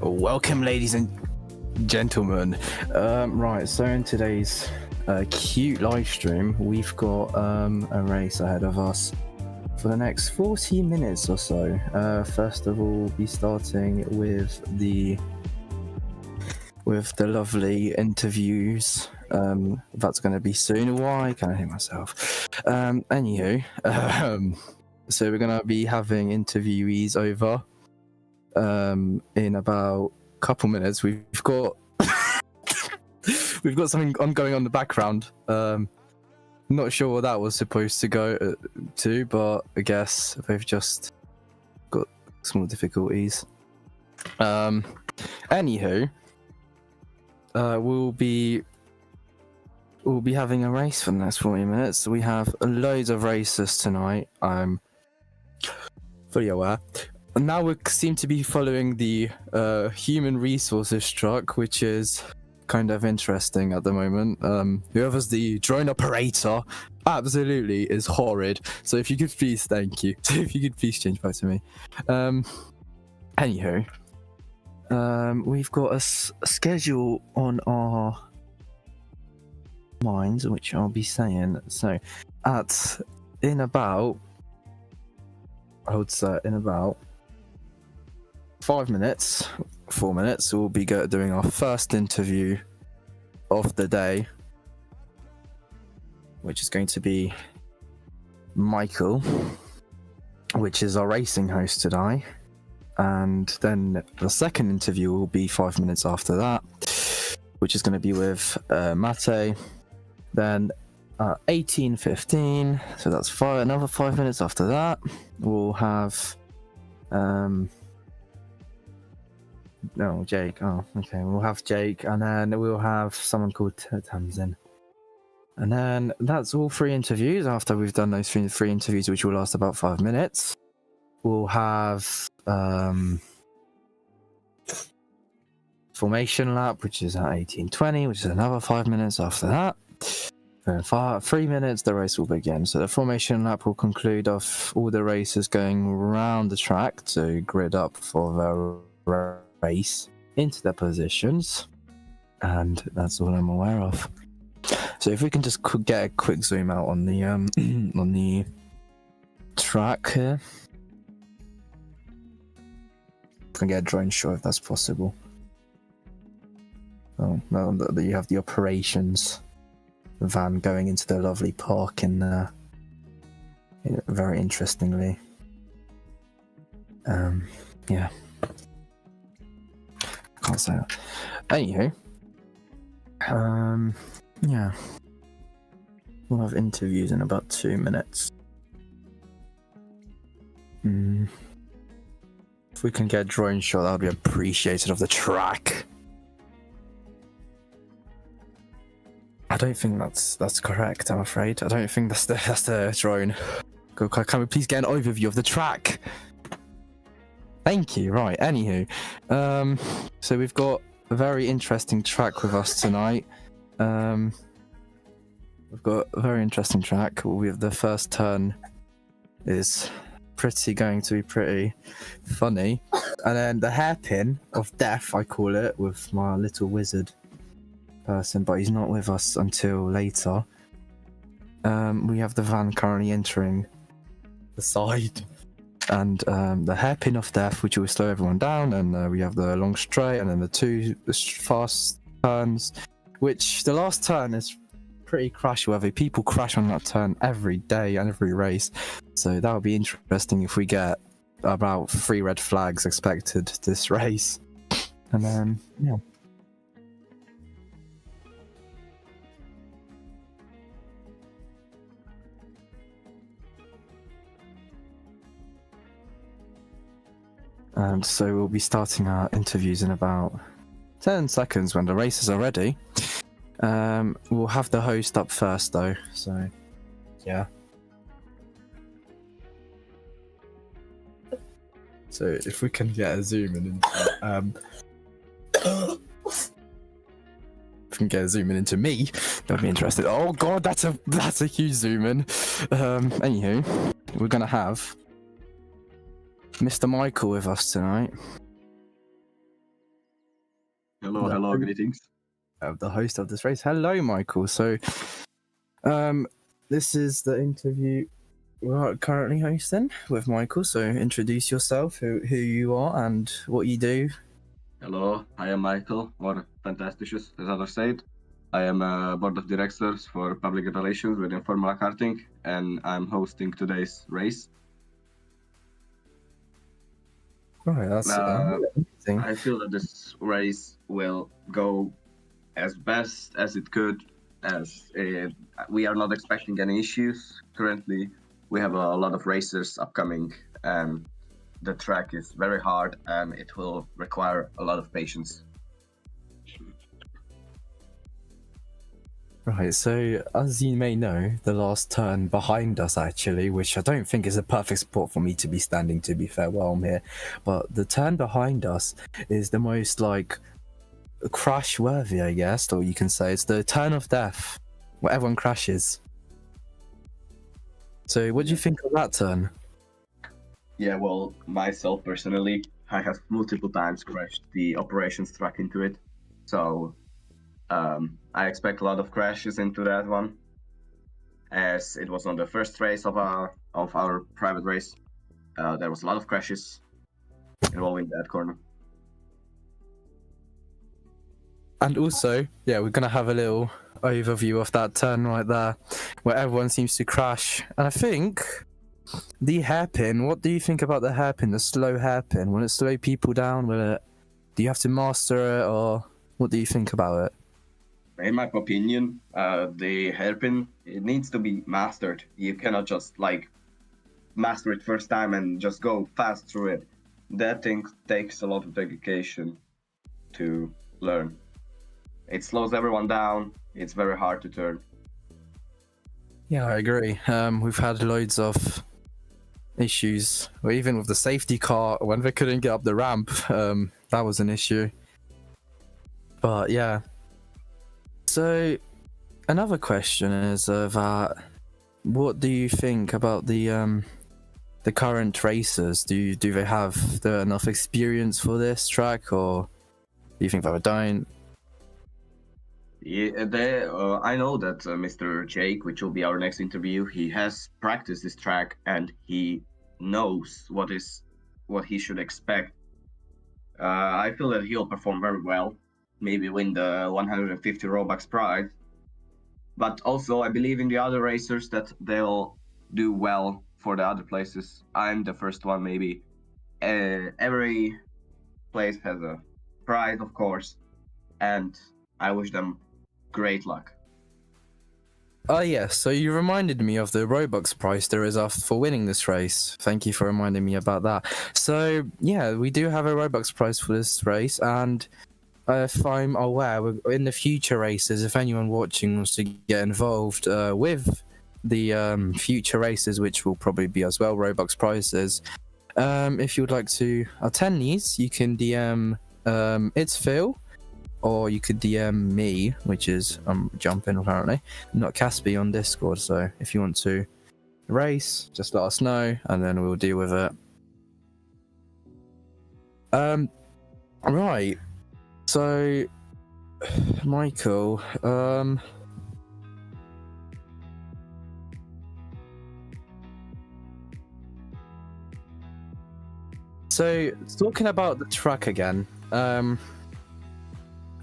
Welcome, ladies and gentlemen. Right, so in today's cute live stream, we've got a race ahead of us for the next 40 minutes or so. First of all, we'll be starting with the lovely interviews. That's going to be soon. Why can't I hear myself? Anywho, so we're going to be having interviewees over in about a couple minutes. We've got something ongoing on the background. Not sure what that was supposed to go to, but I guess they've just got small difficulties. Anywho, we'll be having a race for the next 40 minutes. We have loads of races tonight. I'm fully aware. And now we seem to be following the human resources truck, which is kind of interesting at the moment. Whoever's the drone operator absolutely is horrid. So if you could please, thank you. So if you could please change back to me. Anywho, we've got a schedule on our minds, which I'll be saying. So in about 4 minutes, we'll be doing our first interview of the day, which is going to be Michael, which is our racing host today. And then the second interview will be 5 minutes after that, which is going to be with Mate. Then 18:15, so that's another 5 minutes after that, we'll have Jake. Oh, okay. We'll have Jake, and then we'll have someone called Tamsin. And then that's all 3 interviews. After we've done those three interviews, which will last about 5 minutes, we'll have formation lap, which is at 18:20, which is another 5 minutes after that. And 3 minutes, the race will begin. So the formation lap will conclude off all the racers going around the track to grid up for the race into their positions, and that's all I'm aware of. So if we can just get a quick zoom out on the on the track here, can get a drone shot if that's possible. Oh no, you have the operations van going into the lovely park in very interestingly. Yeah. Can't say that. Anywho, yeah. We'll have interviews in about 2 minutes. If we can get a drone shot, that would be appreciated of the track. I don't think that's correct, I'm afraid. I don't think that's the drone. Can we please get an overview of the track? Thank you. Right, anywho. So we've got a very interesting track with us tonight. We've got a very interesting track. The first turn is going to be pretty funny. And then the hairpin of death, I call it, with my little wizard person, but he's not with us until later. We have the van currently entering the side, and the hairpin of death, which will slow everyone down, and we have the long straight, and then the 2 fast turns, which the last turn is pretty crash worthy. People crash on that turn every day and every race, so that would be interesting if we get about 3 red flags expected this race. And then yeah. And so we'll be starting our interviews in about 10 seconds when the races are ready. We'll have the host up first though, so yeah. So if we can get a zoom in into me, that'd be interesting. Oh god, that's a huge zoom in. Anywho, we're gonna have Mr. Michael with us tonight. Hello, greetings. The host of this race. Hello, Michael. So, this is the interview we're currently hosting with Michael. So, introduce yourself, who you are, and what you do. Hello, I am Michael, or Fantasticus, as others said. I am a board of directors for public relations within Formula Karting, and I'm hosting today's race. Right, that's amazing. I feel that this race will go as best as it could, as we are not expecting any issues. Currently, we have a lot of racers upcoming, and the track is very hard, and it will require a lot of patience. Right, so as you may know, the last turn behind us actually, which I don't think is a perfect spot for me to be standing, to be fair, while I'm here, but the turn behind us is the most, like, crash worthy, I guess, or you can say it's the turn of death, where everyone crashes. So what do you think of that turn? Yeah, well, myself personally, I have multiple times crashed the operations track into it, so I expect a lot of crashes into that one, as it was on the first race of our private race. There was a lot of crashes involving that corner. And also, yeah, we're gonna have a little overview of that turn right there, where everyone seems to crash. And I think the hairpin. What do you think about the hairpin? The slow hairpin. Will it slow people down? Do you have to master it, or what do you think about it? In my opinion, the hairpin, it needs to be mastered. You cannot just master it first time and just go fast through it. That thing takes a lot of dedication to learn. It slows everyone down. It's very hard to turn. Yeah, I agree. We've had loads of issues, or even with the safety car when they couldn't get up the ramp. That was an issue. But yeah. So another question is that what do you think about the current racers? Do they have enough experience for this track, or do you think they don't? Yeah, I know that Mr. Jake, which will be our next interview, he has practiced this track and he knows what he should expect. I feel that he'll perform very well, maybe win the 150 Robux prize. But also, I believe in the other racers that they'll do well for the other places. I'm the first one, maybe. Every place has a prize, of course, and I wish them great luck. Oh yes, so you reminded me of the Robux prize there is after for winning this race. Thank you for reminding me about that. So yeah, we do have a Robux prize for this race, and if I'm aware, in the future races, if anyone watching wants to get involved with the future races, which will probably be as well Robux prizes, if you would like to attend these, you can DM it's Phil, or you could DM me, which is I'm jumping apparently, not Caspi on Discord. So if you want to race, just let us know, and then we'll deal with it. Right. So, Michael, so talking about the track again,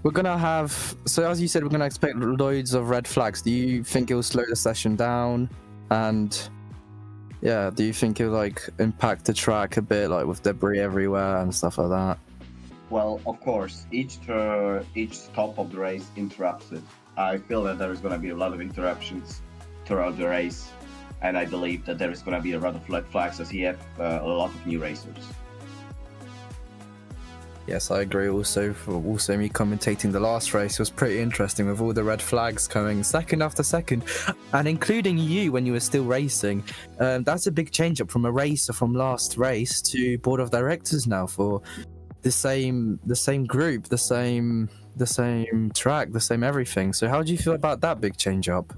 we're gonna have, so as you said, we're gonna expect loads of red flags. Do you think it will slow the session down? And yeah, do you think it'll impact the track a bit, with debris everywhere and stuff like that? Well, of course, each stop of the race interrupts it. I feel that there is going to be a lot of interruptions throughout the race, and I believe that there is going to be a lot of red flags as you have a lot of new racers. Yes, I agree. Also, me commentating the last race was pretty interesting with all the red flags coming second after second, and including you when you were still racing. That's a big change up from a racer from last race to board of directors now for the same group, the same track, the same everything. So how do you feel about that big change up?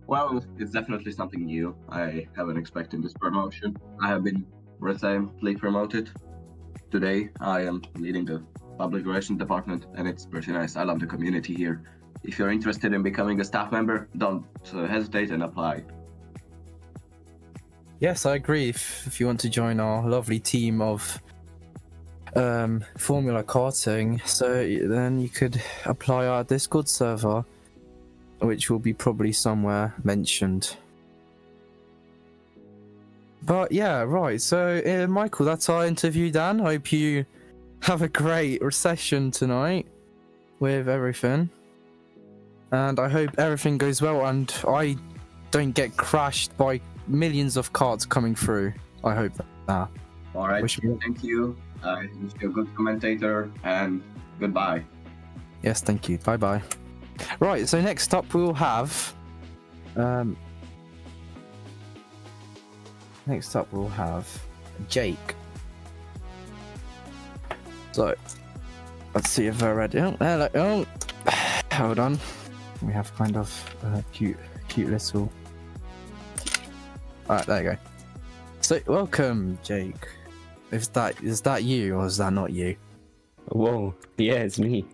Well, it's definitely something new. I haven't expected this promotion. I have been recently promoted. Today I am leading the public relations department, and it's pretty nice. I love the community here. If you're interested in becoming a staff member, don't hesitate and apply. Yes, I agree. If you want to join our lovely team of Formula Karting, so then you could apply our Discord server, which will be probably somewhere mentioned. But yeah, right. So Michael, that's our interview, Dan. Hope you have a great session tonight with everything, and I hope everything goes well and I don't get crashed by millions of cards coming through. I hope that. All right. Thank you. I wish you a good commentator, and goodbye. Yes, thank you. Bye bye. Right. So next up we'll have. Next up we'll have Jake. So let's see if they're ready. Oh, hello. Oh, hold on. We have kind of a cute little. Alright, there you go. So, welcome, Jake. Is that you, or is that not you? Whoa, yeah, it's me.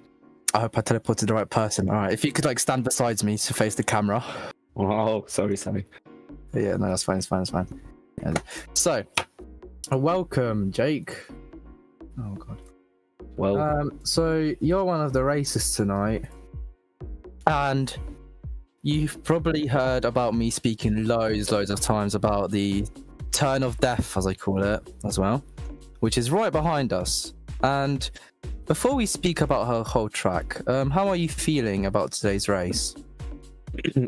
I hope I teleported the right person. Alright, if you could, stand beside me to face the camera. Oh, sorry. Yeah, no, that's fine, it's fine. Yeah. So, welcome, Jake. Oh, God. Well, so, you're one of the racers tonight, and you've probably heard about me speaking loads of times about the turn of death, as I call it, as well, which is right behind us. And before we speak about her whole track, how are you feeling about today's race?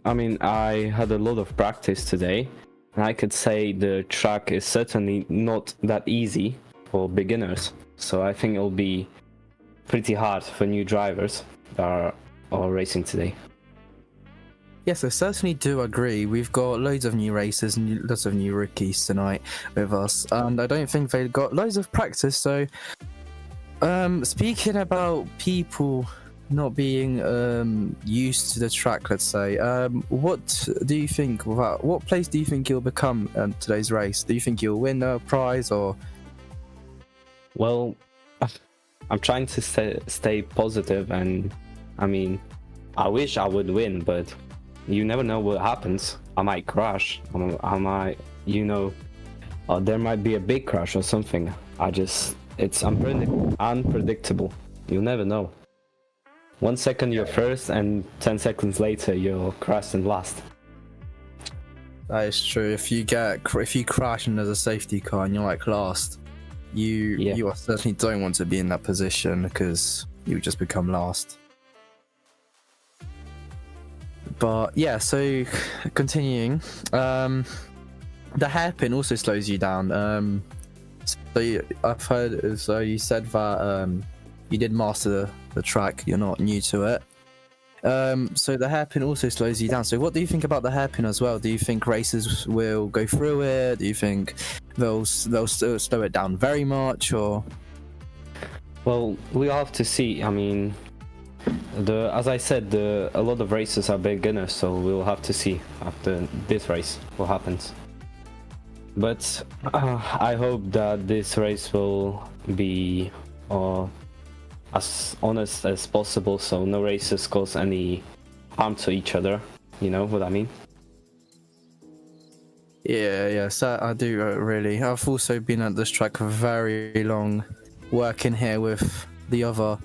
I mean, I had a lot of practice today, and I could say the track is certainly not that easy for beginners. So I think it'll be pretty hard for new drivers that are racing today. Yes, I certainly do agree. We've got loads of new racers and lots of new rookies tonight with us, and I don't think they've got loads of practice. So, speaking about people not being used to the track, let's say, what do you think about what place do you think you'll become in today's race? Do you think you'll win a prize, or? Well, I'm trying to stay positive, and I mean, I wish I would win, but you never know what happens. I might crash. I might, there might be a big crash or something. It's unpredictable. You'll never know. 1 second you're first, and 10 seconds later you're crashed and last. That is true. If you crash and there's a safety car and you're last, you certainly don't want to be in that position because you just become last. But yeah, so continuing, the hairpin also slows you down. I've heard. So you said that you did master the track. You're not new to it. So the hairpin also slows you down. So what do you think about the hairpin as well? Do you think racers will go through it? Do you think they'll slow it down very much, or? Well, we'll have to see. I mean, as I said, a lot of races are beginners, so we'll have to see after this race what happens. But I hope that this race will be as honest as possible, so no racers cause any harm to each other. You know what I mean? Yeah, so I do really. I've also been at this track for very long, working here with the other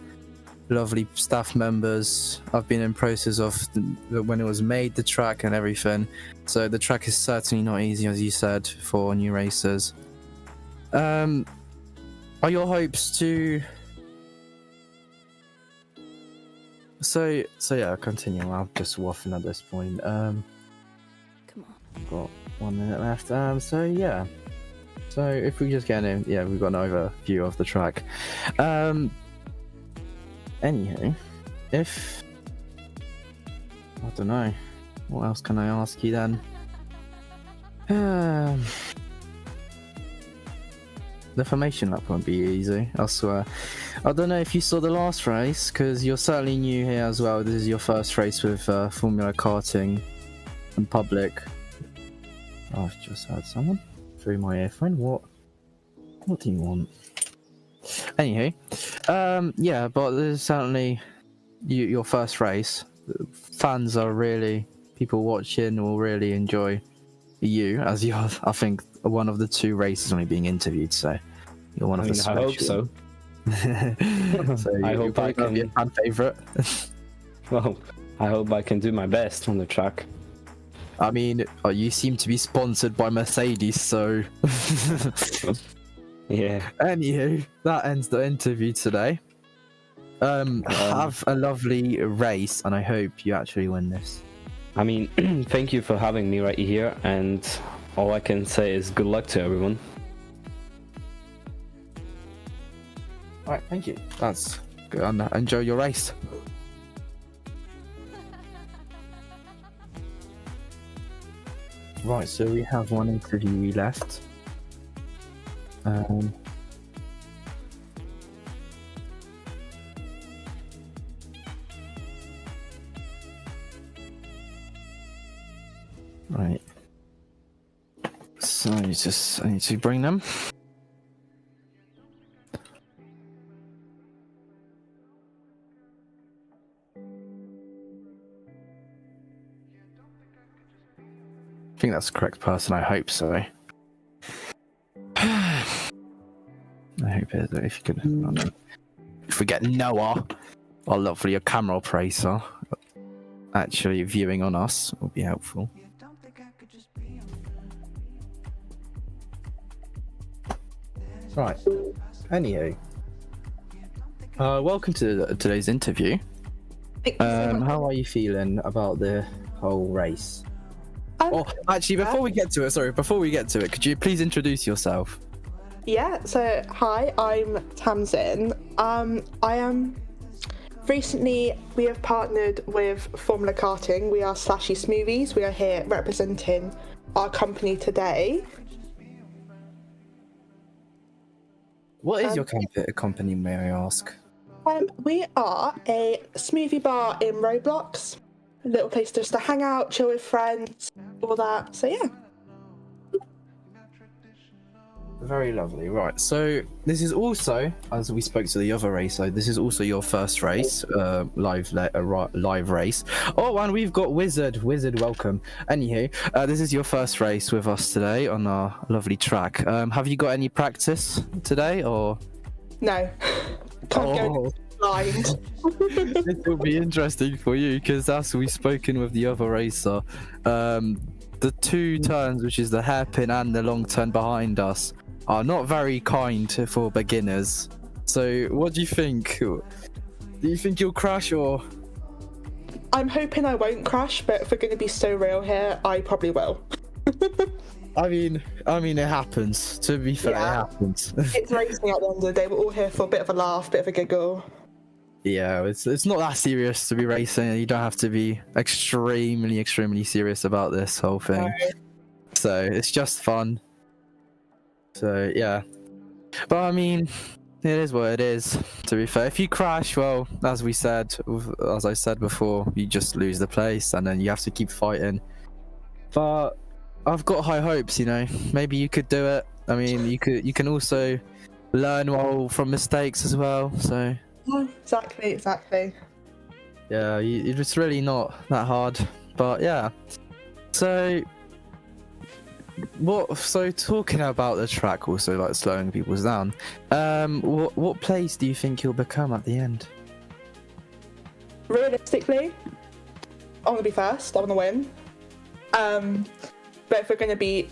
lovely staff members. I've been in process of when it was made, the track and everything. So the track is certainly not easy, as you said, for new racers. Are your hopes to? So yeah, continue. I'll just waffle at this point. Come on. Got 1 minute left. So yeah. So if we just get in, yeah, we've got an overview of the track. Anywho, if I don't know, what else can I ask you then? The formation lap won't be easy, I swear. I don't know if you saw the last race, because you're certainly new here as well. This is your first race with Formula Karting in public. Oh, I've just heard someone through my earphone. What do you want? Anywho, Yeah, but there's certainly your first race. Fans are really people watching will really enjoy you as you're. I think one of the two races only being interviewed, so you're one I of mean, the I hope special. so. So I you're hope probably I gonna be a can. fan favorite. Well, I hope I can do my best on the track. I mean, you seem to be sponsored by Mercedes, so. Yeah. Anywho, that ends the interview today. Have a lovely race, and I hope you actually win this. I mean, thank you for having me right here, and all I can say is good luck to everyone. All right, thank you. That's good. And enjoy your race. Right, so we have one interview left. Right. So I need to bring them. I think that's the correct person. I hope so. I hope it is. If you could, if we get Noah, our lovely camera operator, actually viewing on us, will be helpful. Right. Anywho, welcome to today's interview. How are you feeling about the whole race? Oh, actually, before we get to it, could you please introduce yourself? Yeah, so hi, I'm Tamsin. I am recently we have partnered with Formula Karting. We are Slashy Smoothies. We are here representing our company today. What is your company, may I ask? We are a smoothie bar in Roblox. A little place just to hang out, chill with friends, all that. So yeah. Very lovely. Right. So this is also, as we spoke to the other racer, this is also your first race, live race. Oh, and we've got Wizard. Wizard, welcome. Anywho, this is your first race with us today on our lovely track. Have you got any practice today, or? No. Can't go blind. This will be interesting for you because as we've spoken with the other racer, the two turns, which is the hairpin and the long turn behind us, are not very kind for beginners. So what do you think? Do you think you'll crash, or? I'm hoping I won't crash, but if we're going to be so real here, I probably will. I mean, it happens. To be fair, Yeah. It happens. It's racing at the end of the day. We're all here for a bit of a laugh, bit of a giggle. Yeah, it's not that serious to be racing. You don't have to be extremely serious about this whole thing. No. So it's just fun. So yeah, but I mean, it is what it is. To be fair, if you crash, well, as I said before, you just lose the place, and then you have to keep fighting. But I've got high hopes. Maybe you could do it. I mean, you can also learn from mistakes as well. So Exactly. yeah, it's really not that hard. But yeah, so. So talking about the track, also like slowing people down, what place do you think you'll become at the end? Realistically, I want to be first. I want to win. But if we're going to be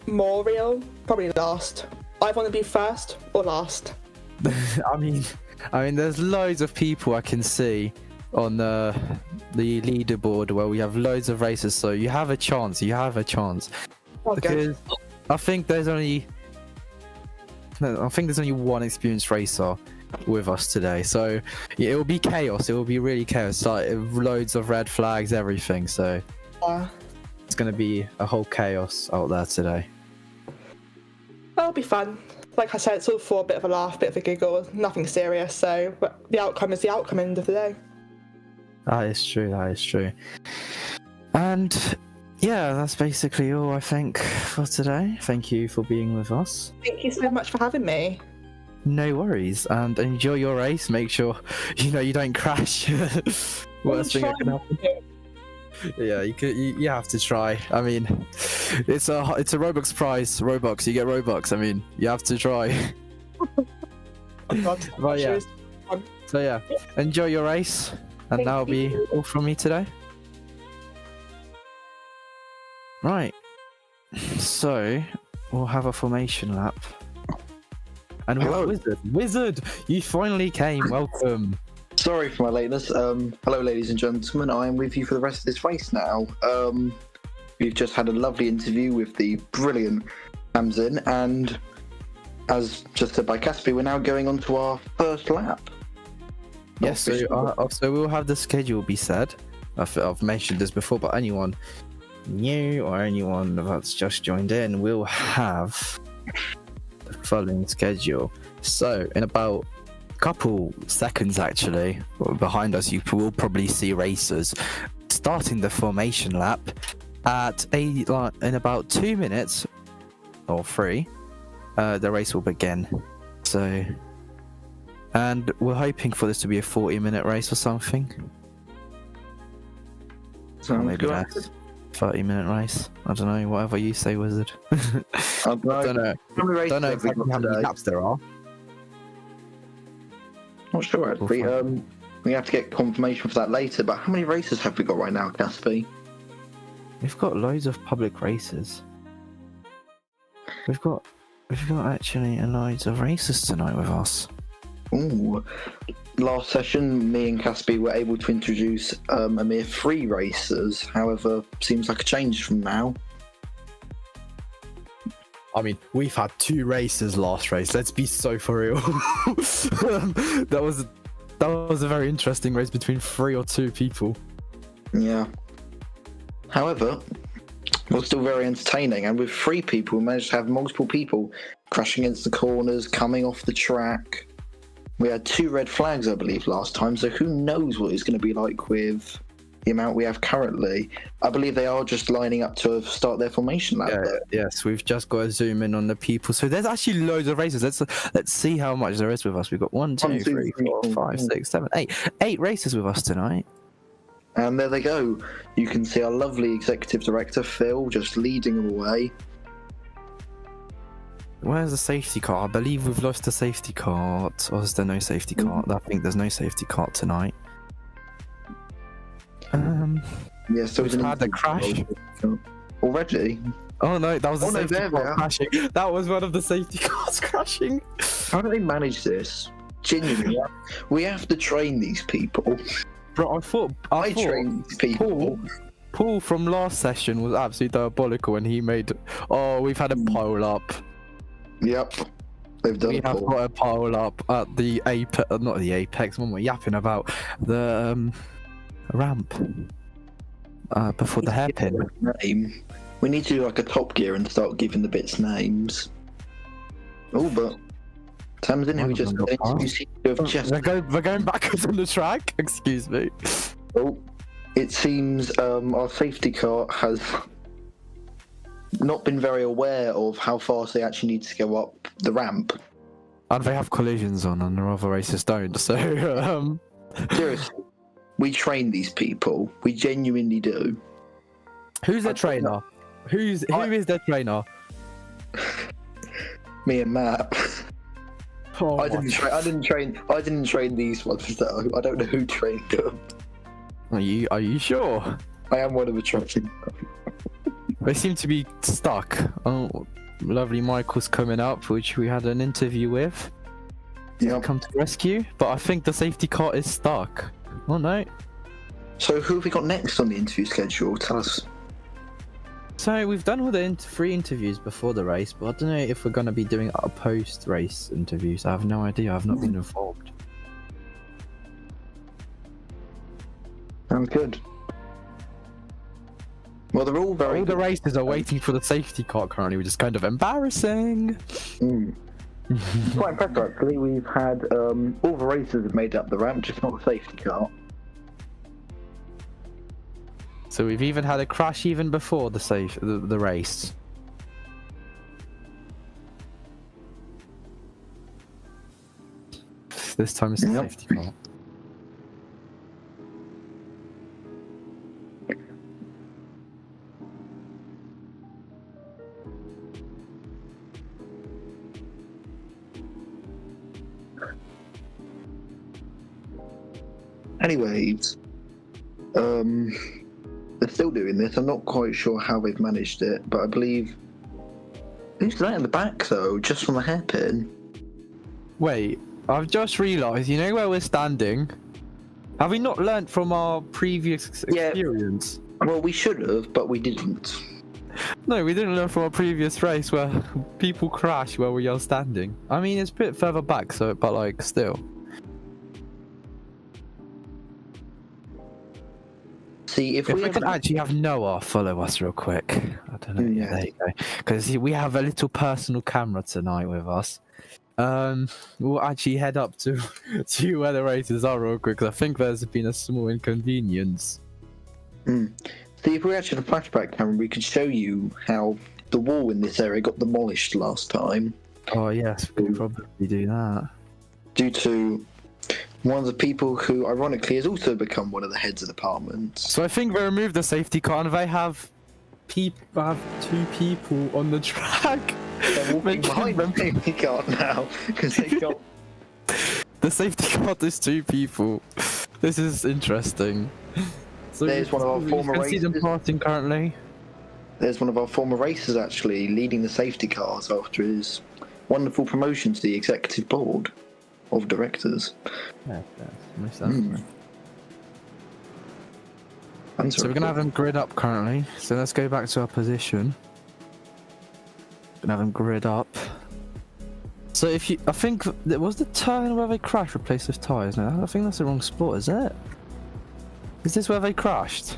more real, probably last. I want to be first or last. I mean, there's loads of people I can see on the leaderboard where we have loads of races, so you have a chance. Because I think there's only one experienced racer with us today, so yeah, it will be chaos. It will be really chaos, like loads of red flags, everything. So it's going to be a whole chaos out there today. That'll be fun. Like I said, it's all for a bit of a laugh, bit of a giggle, nothing serious. So the outcome is the outcome end of the day. That is true. And yeah, that's basically all I think for today. Thank you for being with us. Thank you so much for having me. No worries, and enjoy your race. Make sure you don't crash. Worst thing that can happen. Yeah, you have to try. I mean, it's a Robux prize. Robux, you get Robux. I mean, you have to try. But yeah. So yeah, enjoy your race, and that'll be all from me today. Right. So we'll have a formation lap. And we have Wizard, you finally came. Welcome. Sorry for my lateness. Hello, ladies and gentlemen. I am with you for the rest of this race now. We've just had a lovely interview with the brilliant Tamsin, and as just said by Caspi, we're now going on to our first lap. Yes, so we'll have the schedule be said. I've mentioned this before, but anyone new or anyone that's just joined in will have the following schedule. So in about a couple seconds, actually, behind us, you will probably see racers starting the formation lap in about 2 minutes or 3. The race will begin. So, and we're hoping for this to be a 40-minute race or something. Or maybe less. 30-minute race. I don't know. Whatever you say, Wizard. I don't know. Don't know exactly how many laps there are. Not sure actually. We have to get confirmation for that later. But how many races have we got right now, Caspi? We've got loads of public races. We've got actually loads of races tonight with us. Ooh. Last session, me and Caspi were able to introduce a mere 3 racers. However, seems like a change from now. I mean, we've had 2 races last race. Let's be so for real. That was a very interesting race between 3 or 2 people. Yeah. However, it was still very entertaining, and with 3 people, we managed to have multiple people crashing against the corners, coming off the track. We had 2 red flags, I believe, last time, so who knows what it's going to be like with the amount we have currently. I believe they are just lining up to start their formation lap. Yes, we've just got to zoom in on the people. So there's actually loads of races. Let's see how much there is with us. We've got 1, 2, 3, 4, 5, 6, 7, 8. 8 races with us tonight. And there they go. You can see our lovely executive director, Phil, just leading them away. Where's the safety car? I believe we've lost the safety car. Or is there no safety car? I think there's no safety car tonight. Yeah, so we've had a crash. Already? Oh no, that was the safety car crashing. That was one of the safety cars crashing. How do they manage this? Genuinely, we have to train these people. Bro, I thought train these people. Paul from last session was absolutely diabolical, and he made. Oh, we've had a pile up. Yep, they've done. We have got a pile up at the apex, not the apex. When we're yapping about the ramp before the hairpin. Name. We need to do like a Top Gear and start giving the bits names. Oh, but Tamsin, who just we're going backwards on the track. Excuse me. Oh, it seems our safety car has not been very aware of how fast they actually need to go up the ramp. And they have collisions on, and the other races don't. So, seriously, we train these people. We genuinely do. Who's their trainer? Who is their trainer? Me and Matt. Oh, I didn't train these ones though. I don't know who trained them. Are you sure? I am one of the training. They seem to be stuck. Oh, lovely Michael's coming up, which we had an interview with. Yeah. Come to rescue, but I think the safety car is stuck. Oh no. So who have we got next on the interview schedule? Tell us. So we've done all the 3 interviews before the race, but I don't know if we're going to be doing a post-race interviews. I have no idea. I've not been informed. Sounds good. Well, they're all very. All the races are waiting for the safety car currently, which is kind of embarrassing. Quite impressive, actually. We've had all the races have made up the ramp, just not the safety car. So we've even had a crash even before the race. This time it's the Yep. safety car. Anyways, they're still doing this. I'm not quite sure how they've managed it, but I believe who's that in the back though, just from the hairpin? Wait, I've just realised. You know where we're standing? Have we not learnt from our previous Yeah. experience? Well, we should have, but we didn't. No, we didn't learn from our previous race where people crash where we are standing. I mean, it's a bit further back, so but like still. See, if If we we could had- actually have Noah follow us real quick. I don't know. Yeah, Yeah. there you go. Because we have a little personal camera tonight with us. We'll actually head up to to where the races are real quick. 'Cause I think there's been a small inconvenience. See, if we actually had a flashback camera, we could show you how the wall in this area got demolished last time Oh yes, we could probably do that. due to one of the people who, ironically, has also become one of the heads of departments. So I think they removed the safety car and they have two people on the track. They're walking behind the safety car now because they got. The safety car is two people. This is interesting. So There's one of our former You can see them racers. passing currently. There's one of our former racers actually leading the safety cars after his wonderful promotion to the executive board of directors. Yeah, most definitely. So we're gonna have them grid up currently. So let's go back to our position. Gonna have them grid up. So if you, I think it was the turn where they crashed replaced with tyres. No, I think that's the wrong spot, is it? Is this where they crashed?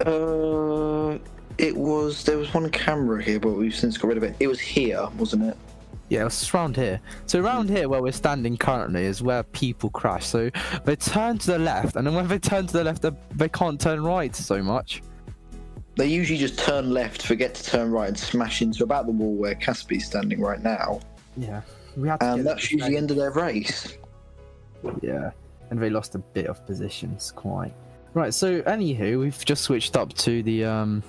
It was. There was one camera here, but we've since got rid of it. It was here, wasn't it? Yeah, it's around here. So around here where we're standing currently is where people crash. So they turn to the left, and then when they turn to the left, they can't turn right so much. They usually just turn left, forget to turn right, and smash into about the wall where Caspi's standing right now. Yeah, we had to And get that's it usually the end of their race. Yeah, and they lost a bit of positions, quite. Right, so anywho, we've just switched up to the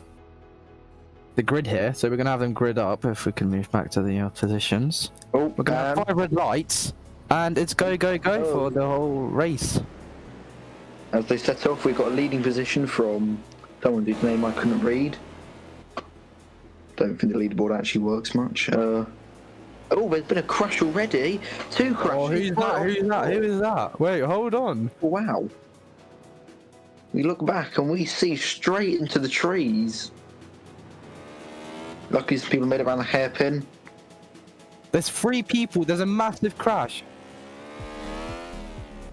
grid here, so we're gonna have them grid up. If we can move back to the positions, Oh, we're gonna have 5 red lights, and it's go for the whole race. as they set off, we've got a leading position from someone whose name I couldn't read. Don't think the leaderboard actually works much. Oh, there's been a crash already. 2 crashes. Oh, who's Wow. that? Who's that? Who is that? Wait, hold on. Wow. We look back and we see straight into the trees. Lucky some people made it around the hairpin. There's 3 people. There's a massive crash.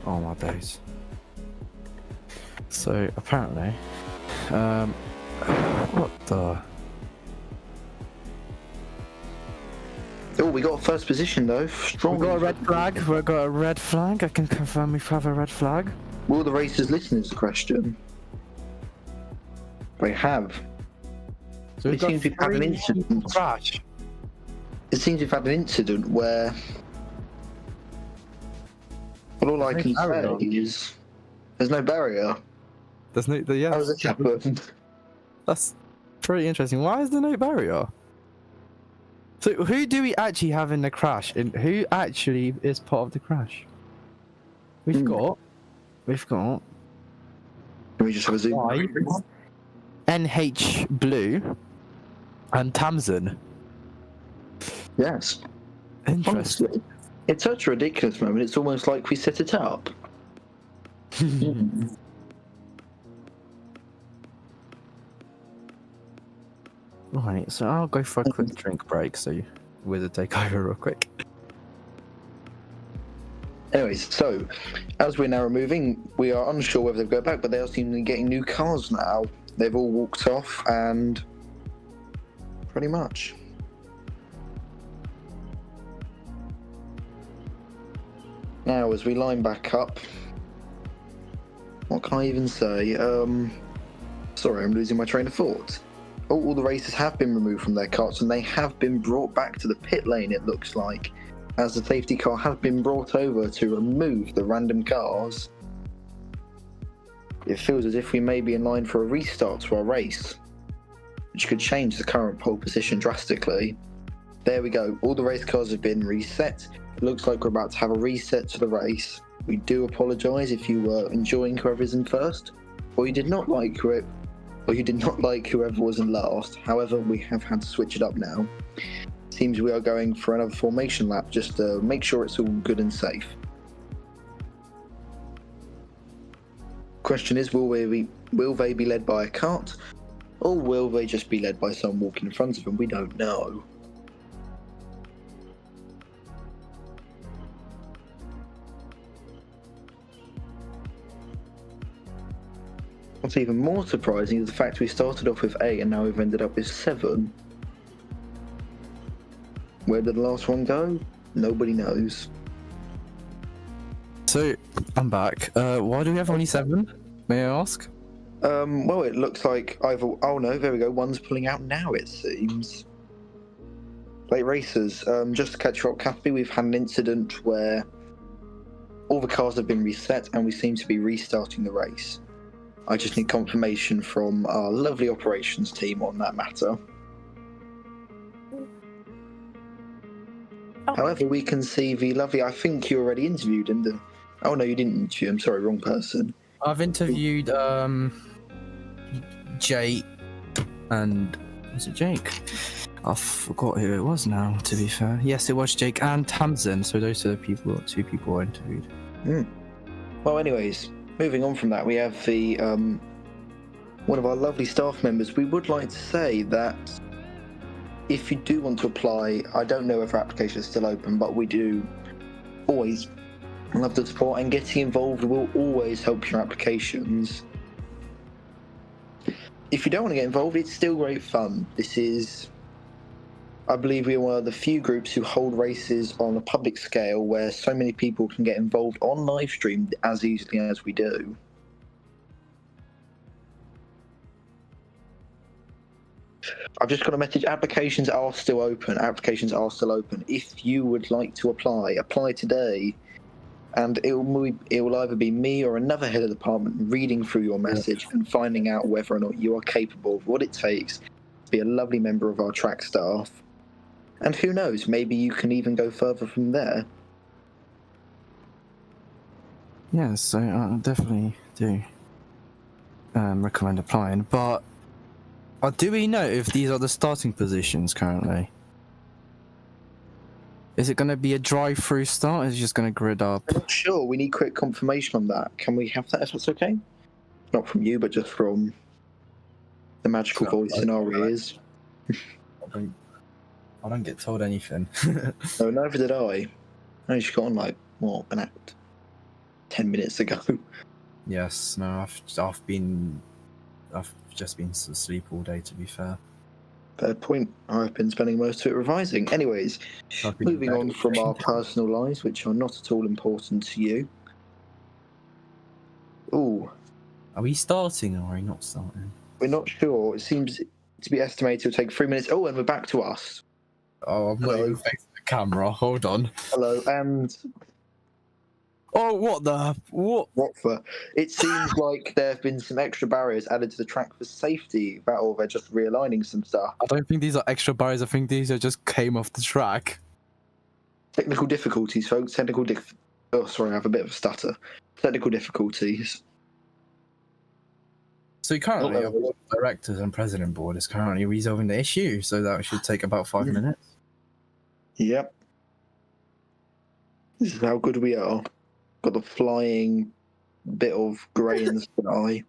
Oh my days. So apparently, what the? Oh, we got first position though. Strong. We got a red flag. We got a red flag. I can confirm we have a red flag. Will the racers listen is the question. They have. So It we've got seems we've had an 3 incident. crash. It seems we've had an incident where. Well, all I There's can no barrier. say is there's no barrier. There's no. Yeah, How does this happen? that's pretty interesting. Why is there no barrier? So who do we actually have in the crash? And who actually is part of the crash? We've got. Can we just have a zoom? Why? NH Blue and Tamsin. Yes. Interesting. Honestly, it's such a ridiculous moment. It's almost like we set it up. Right, so I'll go for a quick drink break so you Wizard take over real quick. Anyways, so as we're now removing, we are unsure whether they'll go back, but they are seemingly getting new cars now. They've all walked off, and pretty much. Now, as we line back up, what can I even say? Sorry, I'm losing my train of thought. Oh, all the racers have been removed from their carts, and they have been brought back to the pit lane, it looks like. as the safety car has been brought over to remove the random cars, it feels as if we may be in line for a restart to our race, which could change the current pole position drastically. There we go, all the race cars have been reset. It looks like we're about to have a reset to the race. We do apologise if you were enjoying whoever's in first, or you did not like whoever was in last. However, we have had to switch it up now. Seems we are going for another formation lap just to make sure it's all good and safe. Question is, will they be led by a cart, or will they just be led by someone walking in front of them? We don't know. What's even more surprising is the fact we started off with 8 and now we've ended up with 7. Where did the last one go? Nobody knows. So, I'm back. Why do we have only 7? May I ask? Well, it looks like either... Oh no, there we go. One's pulling out now, it seems. Late racers, just to catch you up, Kathy, we've had an incident where all the cars have been reset and we seem to be restarting the race. I just need confirmation from our lovely operations team on that matter. Oh. However, we can see the lovely... I think you already interviewed in the... Oh no, you didn't interview. I'm sorry, wrong person. I've interviewed Jake and... Was it Jake? I forgot who it was now, to be fair. Yes, it was Jake and Tamsin, so those are the 2 people I interviewed. Well, anyways, moving on from that, we have the one of our lovely staff members. We would like to say that if you do want to apply, I don't know if our application is still open, but we do always love the support, and getting involved will always help your applications. If you don't want to get involved, it's still great fun. This is, I believe, we are one of the few groups who hold races on a public scale where so many people can get involved on live stream as easily as we do. I've just got a message. Applications are still open. If you would like to apply today. And it will either be me or another head of the department reading through your message and finding out whether or not you are capable of what it takes to be a lovely member of our track staff. And who knows, maybe you can even go further from there. Yes, so I definitely do recommend applying, but do we know if these are the starting positions currently? Is it going to be a drive-through start, or is it just going to grid up? I'm not sure, we need quick confirmation on that. Can we have that if that's okay? Not from you, but just from the magical voice in our ears. I don't get told anything. No, neither did I. I just got on like, what, 10 minutes ago. Yes, no, I've just been asleep all day, to be fair. Fair point. I've been spending most of it revising. Anyways, moving on from our personal lives, which are not at all important to you. Ooh. Are we starting or are we not starting? We're not sure. It seems to be estimated to take 3 minutes. Oh, and we're back to us. Oh, I'm not even facing the camera. Hold on. Hello, and... Oh, what? What for? It seems like there have been some extra barriers added to the track for safety, or they're just realigning some stuff. I don't think these are extra barriers. I think these are just came off the track. Technical difficulties, folks. Oh, sorry, I have a bit of a stutter. Technical difficulties. So currently, our board of directors and president board is currently resolving the issue, so that should take about 5 minutes. Yep. This is how good we are. Got the flying bit of grey in the sky.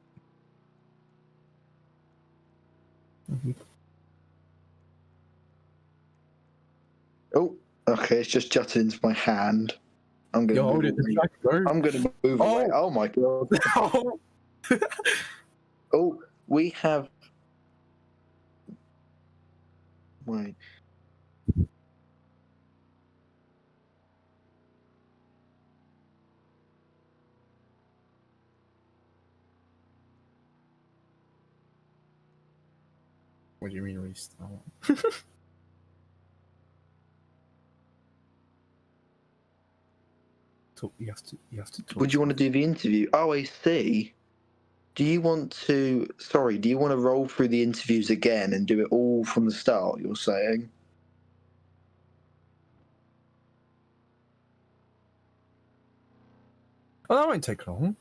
Oh, okay, it's just jutted into my hand. I'm gonna move away. Oh my god. Oh, we have... Wait. What do you mean restart? talk. You have to talk. Would you want to do the interview? Oh, I see. Do you want to? Sorry, do you want to roll through the interviews again and do it all from the start? You're saying? Oh, that won't take long.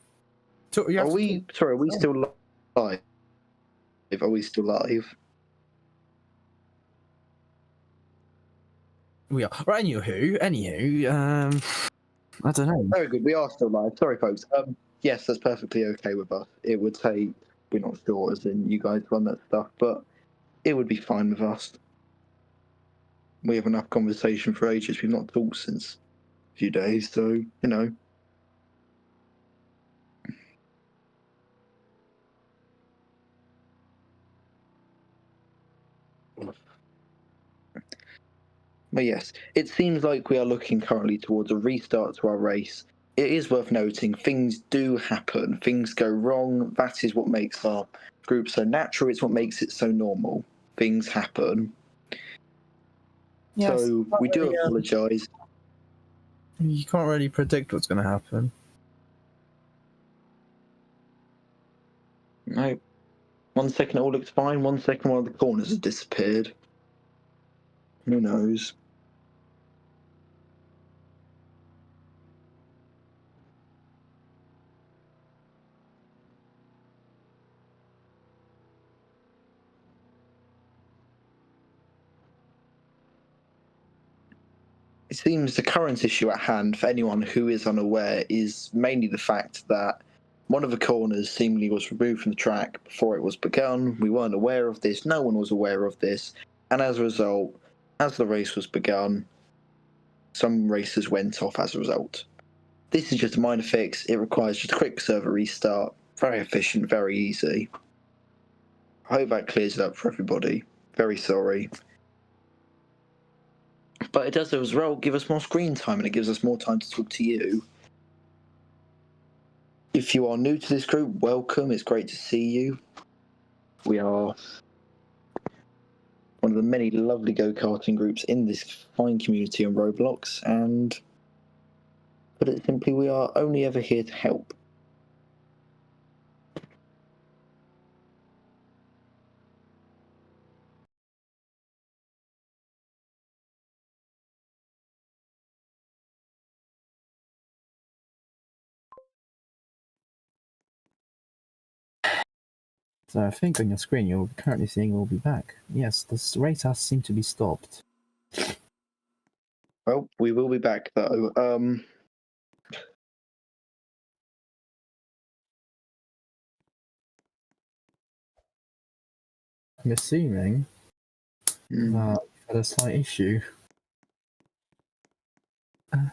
Are we? Sorry, are we still live? Are we still live? We are. Right, anywho, I don't know. Very good. We are still live. Sorry, folks. Yes, that's perfectly okay with us. It would take. We're not sure, as in you guys run that stuff, but it would be fine with us. We have enough conversation for ages. We've not talked since a few days, so you know. But yes, it seems like we are looking currently towards a restart to our race. It is worth noting things do happen, things go wrong. That is what makes our group so natural, it's what makes it so normal. Things happen. Yes, So we do apologise. You can't really predict what's going to happen. No. 1 second it all looks fine, 1 second one of the corners has disappeared. Who knows? It seems the current issue at hand, for anyone who is unaware, is mainly the fact that one of the corners seemingly was removed from the track before it was begun. We weren't aware of this, no one was aware of this, and as a result, as the race was begun, some racers went off as a result. This is just a minor fix, it requires just a quick server restart, very efficient, very easy. I hope that clears it up for everybody. Very sorry. But it does as well give us more screen time and it gives us more time to talk to you. If you are new to this group, welcome. It's great to see you. We are one of the many lovely go-karting groups in this fine community on Roblox, and put it simply, we are only ever here to help. So I think on your screen you're currently seeing we'll be back. Yes, this race has seemed to be stopped. Well, we will be back though. I'm assuming that we've had a slight issue. I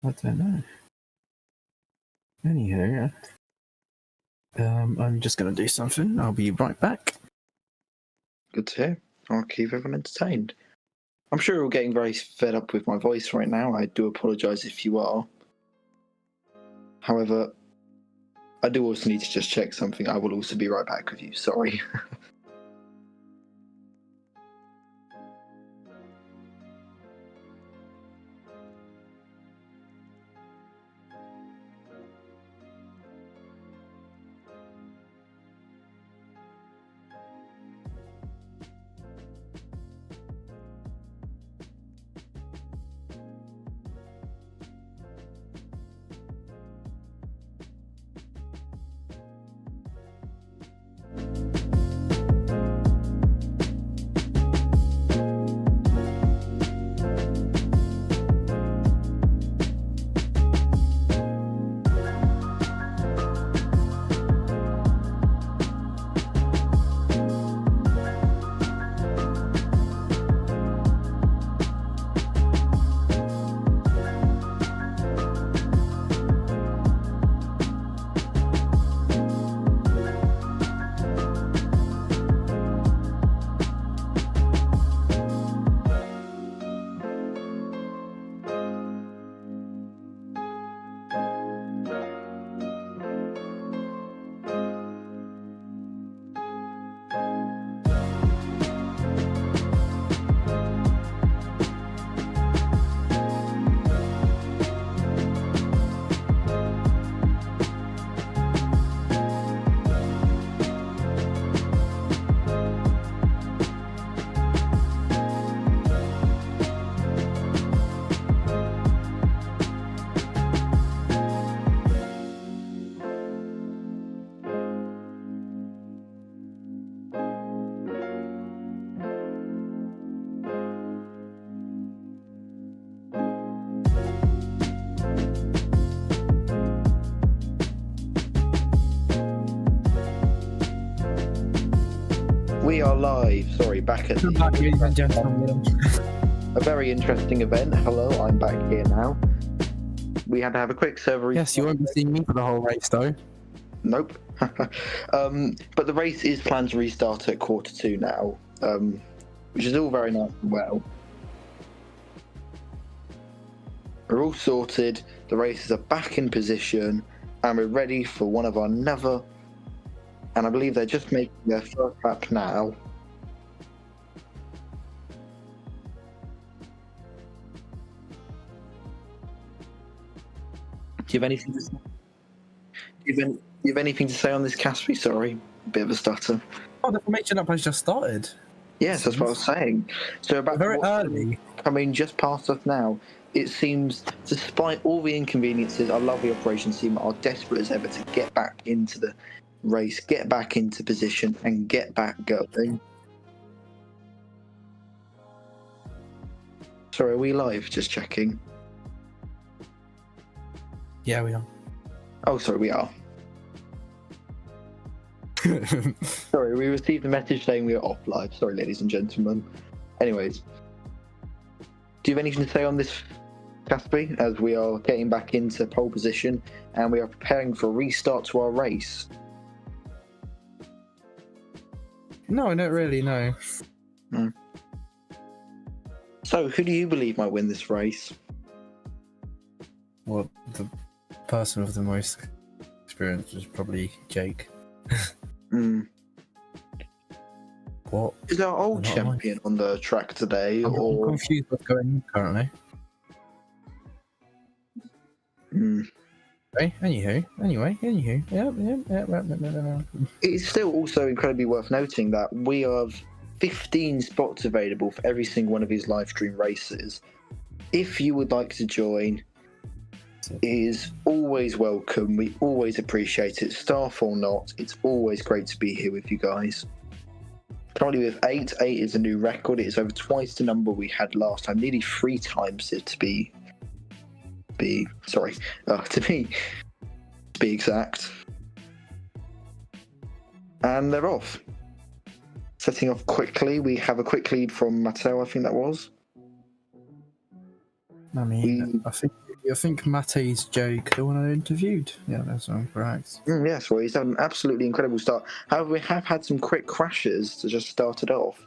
don't know. Anywho, I'm just going to do something. I'll be right back. Good to hear. I'll keep everyone entertained. I'm sure you're getting very fed up with my voice right now. I do apologise if you are. However, I do also need to just check something. I will also be right back with you. Sorry. we are live. Sorry, back at Back, ladies and gentlemen. a very interesting event. Hello, I'm back here now. We had to have a quick server. Yes, you won't be seeing me for the whole race, though. Nope. But the race is planned to restart at 2:45 now, which is all very nice and well. We're all sorted. The races are back in position, and we're ready for one of our another. And I believe they're just making their first lap now. Do you have anything to say? Do you have anything to say on this, Caspi? Sorry, bit of a stutter. Oh, the formation up has just started. Yes, that's what I was saying. So about Very early. coming just past us now. It seems, despite all the inconveniences, our lovely operations team are desperate as ever to get back into the race, get back into position, and get back going. Sorry, are we live? Just checking. Yeah, we are. Oh, sorry, we are. Sorry, we received a message saying we are off live. Sorry, ladies and gentlemen. Anyways, do you have anything to say on this, Caspi, as we are getting back into pole position and we are preparing for a restart to our race? No, I don't really know. So, who do you believe might win this race? Well, the person with the most experience is probably Jake. What? Is our old Not champion on the track today, I'm or? confused what's going on currently. Okay, anyway. Yeah. It's still also incredibly worth noting that we have 15 spots available for every single one of these live stream races. If you would like to join, it is always welcome. We always appreciate it, staff or not. It's always great to be here with you guys. Currently with 8 is a new record. It is over twice the number we had last time, nearly 3 times it to be exact. And they're off. Setting off quickly, we have a quick lead from Matteo, I think that was. I mean, I think Matty's Jake, the one I interviewed. Yeah, that's correct. Yes, well, he's had an absolutely incredible start. However, we have had some quick crashes to just start it off.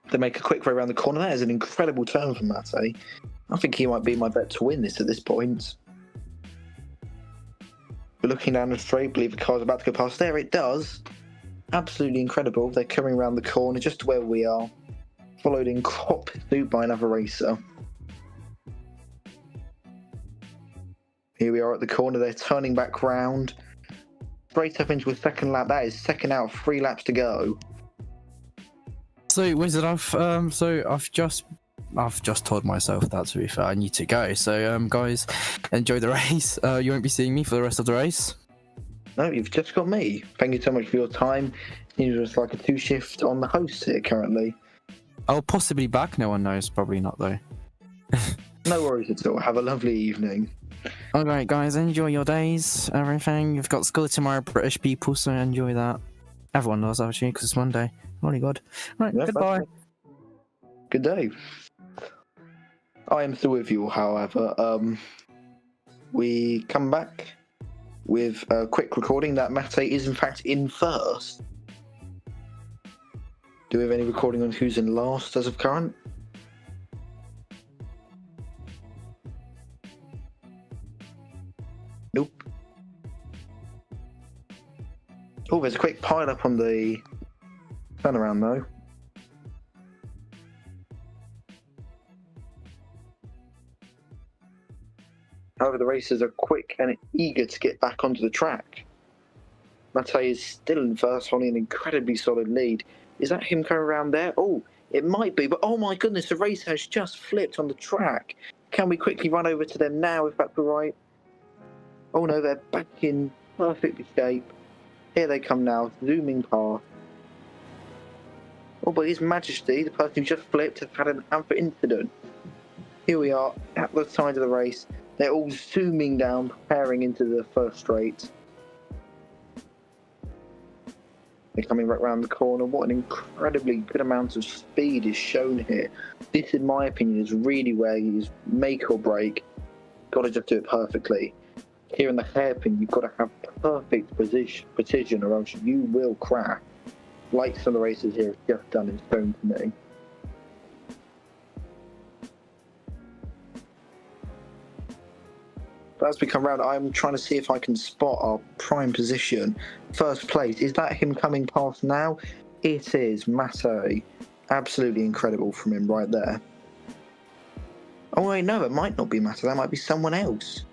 They make a quick way around the corner. That is an incredible turn from Matte. I think he might be my bet to win this at this point. We're looking down the straight, believe the car's about to go past. There it does. Absolutely incredible. They're coming around the corner just where we are, followed in hot pursuit by another racer. Here we are at the corner. They're turning back round. Straight up into a second lap. That is second out of 3 laps to go. So, Wizard, I've just told myself that, to be fair, I need to go. So, guys, enjoy the race. You won't be seeing me for the rest of the race. No, you've just got me. Thank you so much for your time. You're just like a 2-shift on the host here currently. I'll possibly back. No one knows. Probably not, though. No worries at all. Have a lovely evening. Alright, guys, enjoy your days, everything. You've got school tomorrow, British people, so enjoy that. Everyone does, actually, because it's Monday. Holy God. Right, Yep, goodbye. Good day. I am still with you, however. We come back with a quick recording that Mate is in fact in first. Do we have any recording on who's in last as of current? Nope. Oh, there's a quick pile up on the turnaround though. However, the racers are quick and eager to get back onto the track. Mate is still in first, holding an incredibly solid lead. Is that him coming around there? Oh, it might be, but oh my goodness, the race has just flipped on the track. Can we quickly run over to them now, if that's all right? Oh no, they're back in perfect shape. Here they come now, zooming past. Oh, but His Majesty, the person who just flipped, has had an amber incident. Here we are, at the side of the race. They're all zooming down, preparing into the first straight. They're coming right around the corner. What an incredibly good amount of speed is shown here. This, in my opinion, is really where he's make or break. Got to just do it perfectly. Here in the hairpin, you've got to have perfect precision or else you will crash. Like some of the races here have just done and shown to me. But as we come round, I'm trying to see if I can spot our prime position. First place, is that him coming past now? It is. Mate. Absolutely incredible from him right there. Oh wait, no, it might not be Mate, that might be someone else.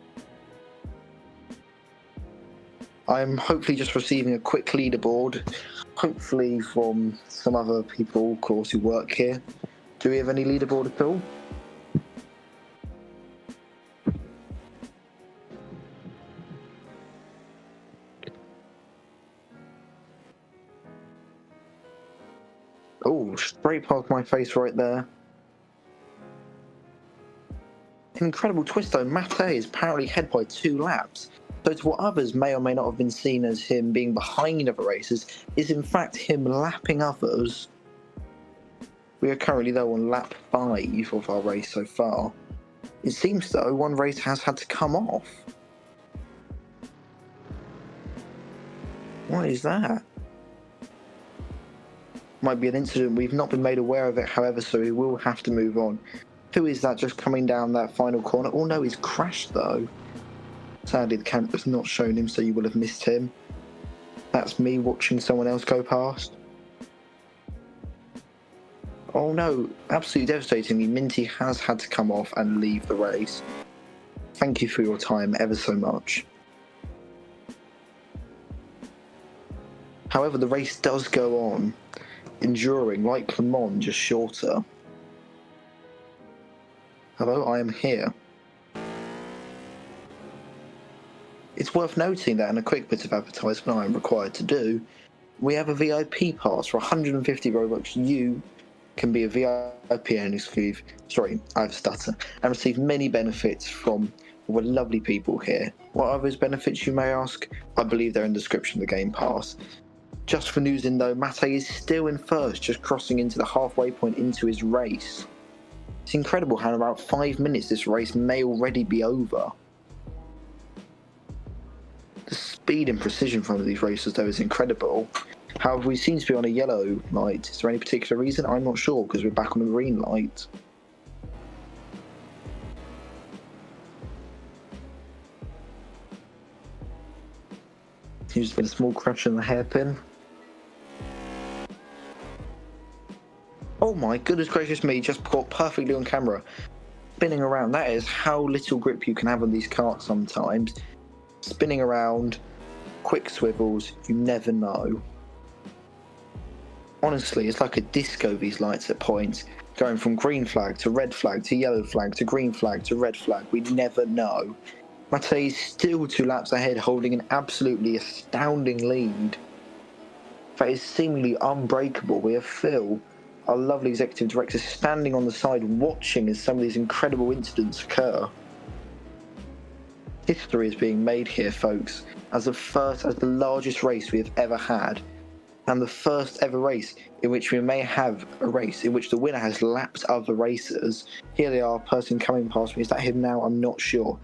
I'm hopefully just receiving a quick leaderboard, hopefully from some other people, of course, who work here. Do we have any leaderboard at all? Oh, straight past my face right there. Incredible twist though, Mate is apparently ahead by 2 laps. So to what others may or may not have been seen as him being behind other racers, is in fact him lapping others. We are currently though on lap 5 of our race so far. It seems though one race has had to come off. What is that? Might be an incident, we've not been made aware of it however, so we will have to move on. Who is that just coming down that final corner? Oh no, he's crashed though. Sadly the camera's not shown him, so you will have missed him. That's me watching someone else go past. Oh no, absolutely devastatingly, Minty has had to come off and leave the race. Thank you for your time ever so much. However, the race does go on, enduring, like Le Mans, just shorter. Hello, I am here. It's worth noting that in a quick bit of advertisement I am required to do, we have a VIP pass for 150 Robux. You can be a VIP and receive, and receive many benefits from all the lovely people here. What are those benefits, you may ask? I believe they're in the description of the game pass. Just for news in though, Mate is still in first, just crossing into the halfway point into his race. It's incredible how in about 5 minutes this race may already be over. The speed and precision from these racers though is incredible. However, we seem to be on a yellow light. Is there any particular reason? I'm not sure, because we're back on a green light. There's been a small crash in the hairpin. Oh my goodness gracious me, just caught perfectly on camera. Spinning around, that is how little grip you can have on these carts sometimes. Spinning around, quick swivels, you never know. Honestly, it's like a disco, these lights at points. Going from green flag to red flag to yellow flag to green flag to red flag, we never know. Mate is still 2 laps ahead, holding an absolutely astounding lead. That is seemingly unbreakable. We have Phil, our lovely executive director, standing on the side watching as some of these incredible incidents occur. History is being made here, folks, as the largest race we have ever had, and the first ever race in which we may have a race in which the winner has lapped other racers. Here they are, person coming past me. Is that him now? I'm not sure.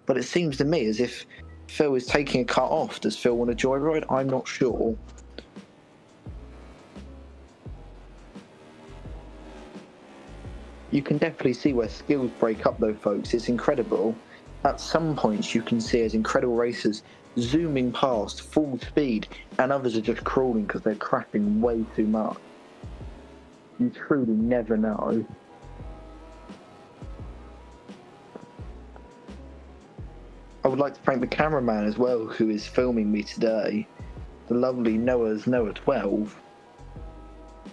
But it seems to me as if Phil is taking a cut off. Does Phil want a joyride? I'm not sure. You can definitely see where skills break up though, folks. It's incredible. At some points you can see as incredible racers zooming past full speed, and others are just crawling because they're crashing way too much. You truly never know. I would like to thank the cameraman as well who is filming me today, the lovely Noah12,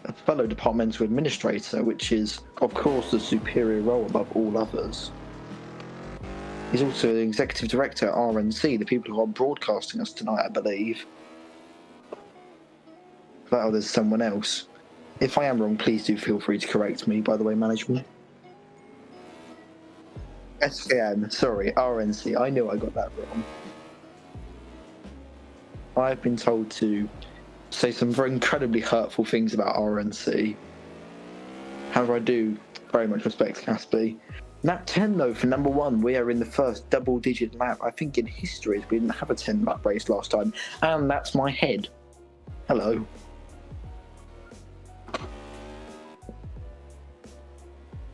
a fellow departmental administrator, which is of course the superior role above all others. He's also the executive director at RNC, the people who are broadcasting us tonight, I believe. Oh, there's someone else. If I am wrong, please do feel free to correct me, by the way, management. SKM, sorry, RNC, I knew I got that wrong. I've been told to say some very incredibly hurtful things about RNC. However, I do very much respect Caspi. Lap 10 though for number 1, we are in the first double-digit lap, I think in history. We didn't have a 10-lap race last time, and that's my head. Hello.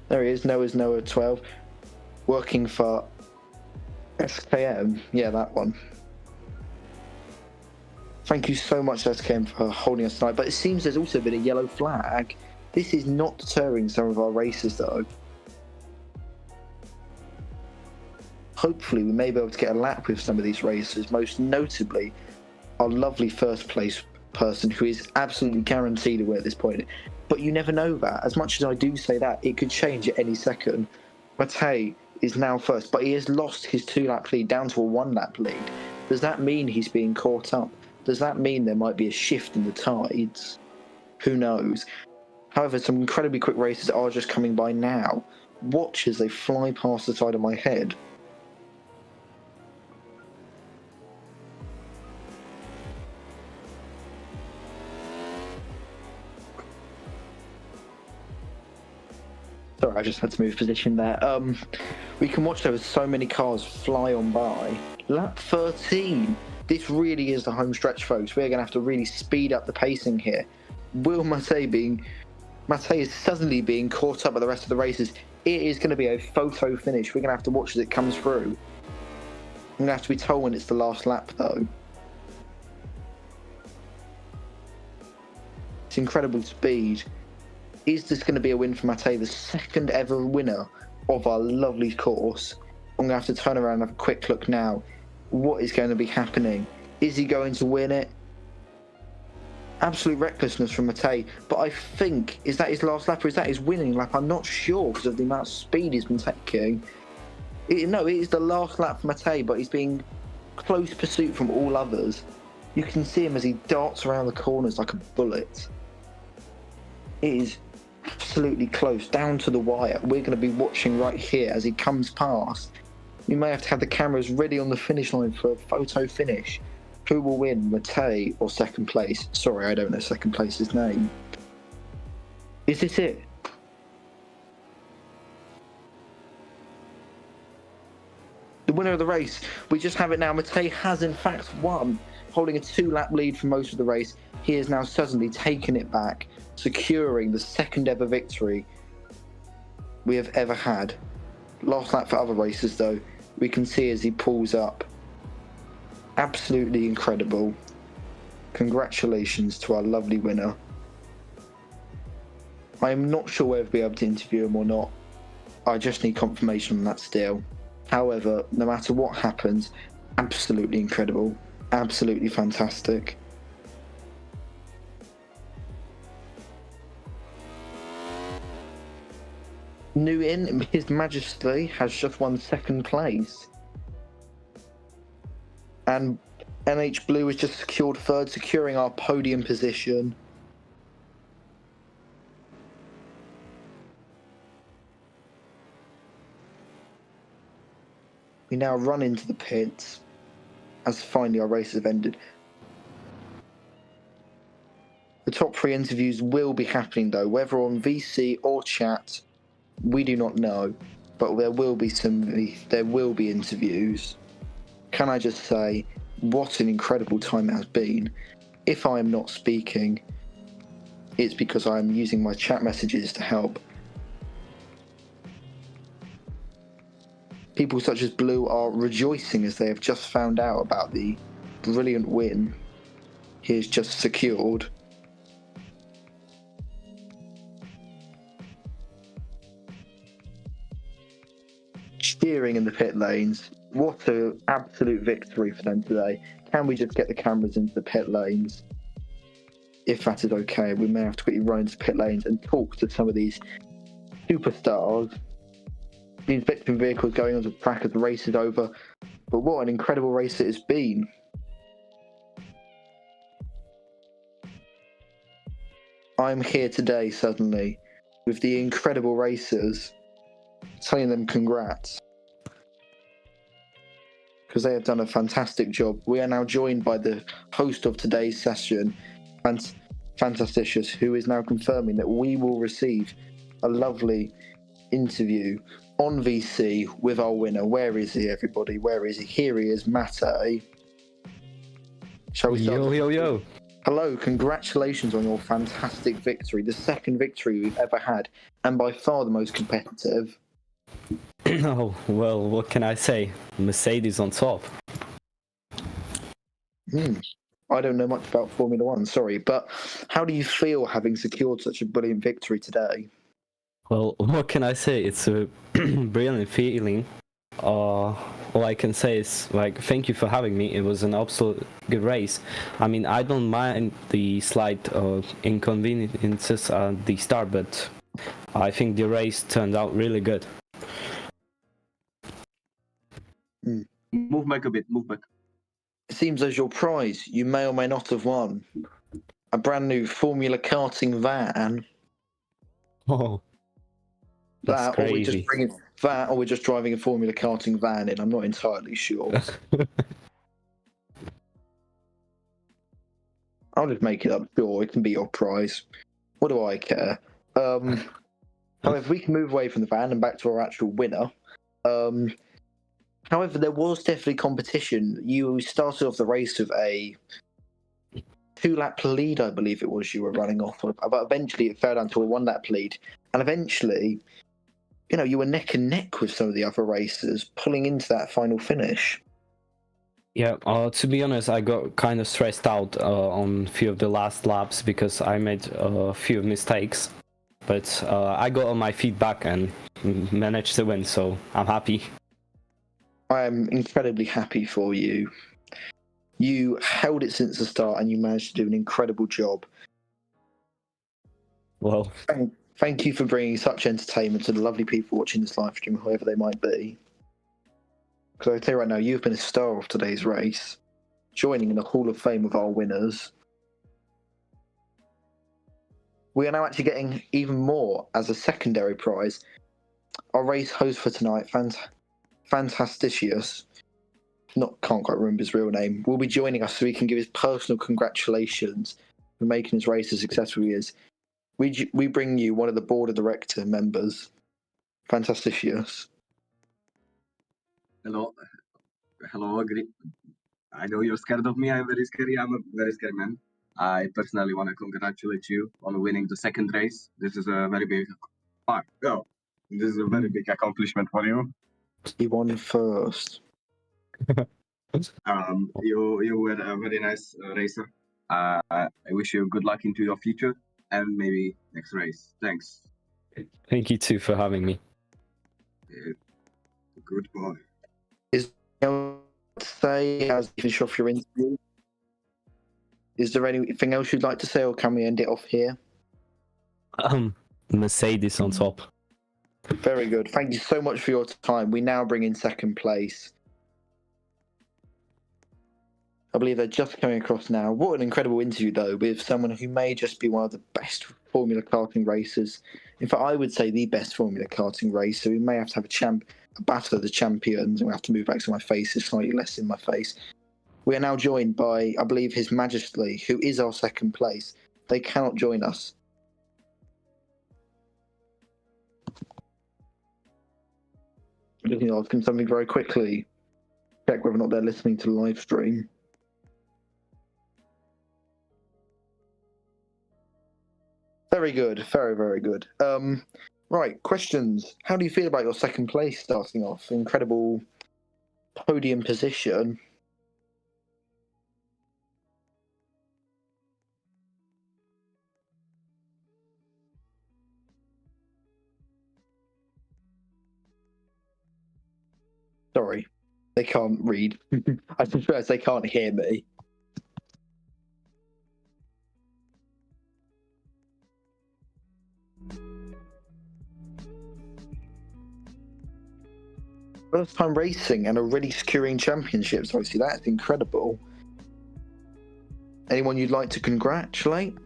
There he is, Noah 12, working for SKM. Yeah, that one. Thank you so much, SKM, for holding us tonight. But it seems there's also been a yellow flag. This is not deterring some of our races, though. Hopefully, we may be able to get a lap with some of these races, most notably our lovely first place person who is absolutely guaranteed to win at this point. But you never know that. As much as I do say that, it could change at any second. Matej is now first, but he has lost his 2-lap lead down to a 1-lap lead. Does that mean he's being caught up? Does that mean there might be a shift in the tides? Who knows? However, some incredibly quick races are just coming by now. Watch as they fly past the side of my head. Sorry, I just had to move position there. We can watch there so many cars fly on by. Lap 13. This really is the home stretch, folks. We're going to have to really speed up the pacing here. Will Matej is suddenly being caught up by the rest of the races. It is going to be a photo finish. We're going to have to watch as it comes through. I'm going to have to be told when it's the last lap, though. It's incredible speed. Is this going to be a win for Matej, the second ever winner of our lovely course? I'm going to have to turn around and have a quick look now. What is going to be happening? Is he going to win it? Absolute recklessness from Matej, but I think, is that his last lap or is that his winning lap? I'm not sure because of the amount of speed he's been taking. No, it is the last lap for Matej, but he's being close pursuit from all others. You can see him as he darts around the corners like a bullet. It is absolutely close, down to the wire. We're going to be watching right here as he comes past. We may have to have the cameras ready on the finish line for a photo finish. Who will win, Matej or second place? Sorry, I don't know second place's name. Is this it? The winner of the race. We just have it now. Matej has in fact won, holding a 2-lap lead for most of the race. He has now suddenly taken it back, securing the second ever victory we have ever had. Last lap for other races though, we can see as he pulls up. Absolutely incredible. Congratulations to our lovely winner. I am not sure whether we'll be able to interview him or not. I just need confirmation on that still. However, no matter what happens, absolutely incredible. Absolutely fantastic. New in, His Majesty has just won second place. And NH Blue has just secured third, securing our podium position. We now run into the pits as finally our races have ended. The top 3 interviews will be happening though, whether on VC or chat, we do not know, but there will be interviews. Can I just say, what an incredible time it has been. If I am not speaking, it's because I am using my chat messages to help. People such as Blue are rejoicing as they have just found out about the brilliant win he has just secured. Cheering in the pit lanes. What an absolute victory for them today. Can we just get the cameras into the pit lanes? If that is okay, we may have to quickly run into pit lanes and talk to some of these superstars. These victim vehicles going onto the track as the race is over. But what an incredible race it has been. I'm here today suddenly with the incredible racers, telling them congrats, because they have done a fantastic job. We are now joined by the host of today's session, Fantasticious, who is now confirming that we will receive a lovely interview on VC with our winner. Where is he, everybody? Where is he? Here he is, Mate. Shall we start? Yo. Hello, congratulations on your fantastic victory, the second victory we've ever had, and by far the most competitive. Oh, well, what can I say? Mercedes on top. I don't know much about Formula One, sorry, but how do you feel having secured such a brilliant victory today? Well, what can I say? It's a brilliant feeling. All I can say is, like, thank you for having me. It was an absolute good race. I mean, I don't mind the slight inconveniences at the start, but I think the race turned out really good. Move back a bit. Move back. It seems as your prize you may or may not have won a brand new Formula Karting van. Oh, that's Or we're crazy. just driving a Formula Karting van in. I'm not entirely sure. I'll just make it up. Sure, it can be your prize. What do I care? However, we can move away from the van and back to our actual winner. However, there was definitely competition. You started off the race with a 2-lap lead, I believe it was, you were running off on, but eventually it fell down to a 1-lap lead. And eventually, you were neck and neck with some of the other racers, pulling into that final finish. Yeah, to be honest, I got kind of stressed out on a few of the last laps because I made a few mistakes. But I got on my feet back and managed to win, so I'm happy. I am incredibly happy for you. You held it since the start and you managed to do an incredible job. Well, Thank you for bringing such entertainment to the lovely people watching this live stream, whoever they might be. Because I tell you right now, you've been a star of today's race, joining in the Hall of Fame of our winners. We are now actually getting even more as a secondary prize. Our race host for tonight, Fantasticious, can't quite remember his real name, will be joining us so he can give his personal congratulations for making his race as successful as he is. We bring you one of the board of director members, Fantasticious. Hello. I know you're scared of me. I'm very scary. I'm a very scary man. I personally want to congratulate you on winning the second race. This is a very big. This is a very big accomplishment for you. He won first. You were a very nice racer. I wish you good luck into your future and maybe next race. Thanks. thank you too for having me. Good boy. Is there anything else to say as you finish off your interview? Is there anything else you'd like to say, or can we end it off here? Mercedes on top. Very good. Thank you so much for your time. We now bring in second place. I believe they're just coming across now. What an incredible interview, though, with someone who may just be one of the best Formula Karting racers. In fact, I would say the best Formula Karting racer. We may have to have a battle of the champions, and we have to move back so my face is slightly less in my face. We are now joined by, I believe, His Majesty, who is our second place. They cannot join us. I'm just going to ask them something very quickly. Check whether or not they're listening to the live stream. Very good. Very, very good. Right, questions. How do you feel about your second place starting off? Incredible podium position. Sorry, they can't read. I suppose they can't hear me. First time racing and already securing championships. Obviously, that's incredible. Anyone you'd like to congratulate?